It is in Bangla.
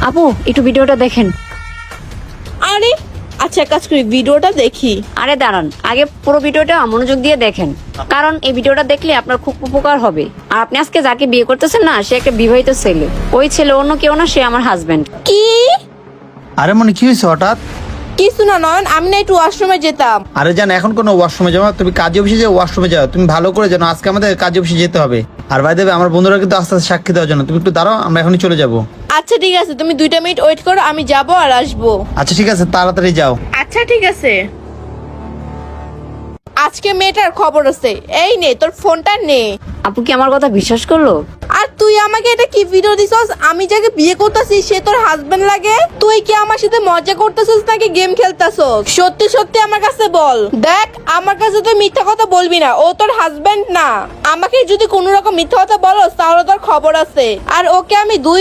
আপু একটু ভিডিওটা দেখেন। আরে আচ্ছা, কাজ করি, ভিডিওটা দেখি। আরে দাঁড়ান, আগে পুরো ভিডিওটা মনোযোগ দিয়ে দেখেন, কারণ এই ভিডিওটা দেখলে আপনার খুব উপকার হবে। আর আপনি আজকে যাকে বিয়ে করতেছেন না, সে একটা বিবাহিত ছেলে। ওই ছেলে অন্য কেউ না, সে আমার হাজবেন্ড। কি? আরে মনে কি হয়েছে হঠাৎ? কিছু না নয়ন, আমি না একটু ওয়াশরুমে যেতাম। আরে জান, এখন কোনো ওয়াশরুমে যাও না, তুমি কাজী অফিসে যাও, ওয়াশরুমে যাও। তুমি ভালো করে জানো আজকে আমাদের কাজী অফিসে যেতে হবে। আর ভাই দেবে, আমার বন্ধুরা কিন্তু আস্তে আস্তে সাক্ষী দেওয়ার জন্য। তুমি একটু দাঁড়াও, আমরা এখনই চলে যাবো। আচ্ছা ঠিক আছে, তুমি 2টা মিনিট ওয়েট করো, আমি যাবো আর আসবো। আচ্ছা ঠিক আছে, তাড়াতাড়ি যাও। আচ্ছা ঠিক আছে। আজকে মেয়েটার খবর আছে, এই নে তোর ফোনটা নে। আপু কি আমার কথা বিশ্বাস করলো? আর তুই আমাকে এটা কি ভিডিও দিছস? আমি যাকে বিয়ে করতেছি সে তোর হাজবেন্ড লাগে? তুই কি আমার সাথে মজা করতেছস নাকি গেম খেলতেছস? সত্যি সত্যি আমার কাছে বল। দেখ, আমার কাছে তুই মিথ্যা কথা বলবি না, ও তোর হাজবেন্ড না। আমাকে যদি কোনো রকম মিথ্যা কথা বলস তাহলে তোর খবর আছে। আর ওকে আমি 2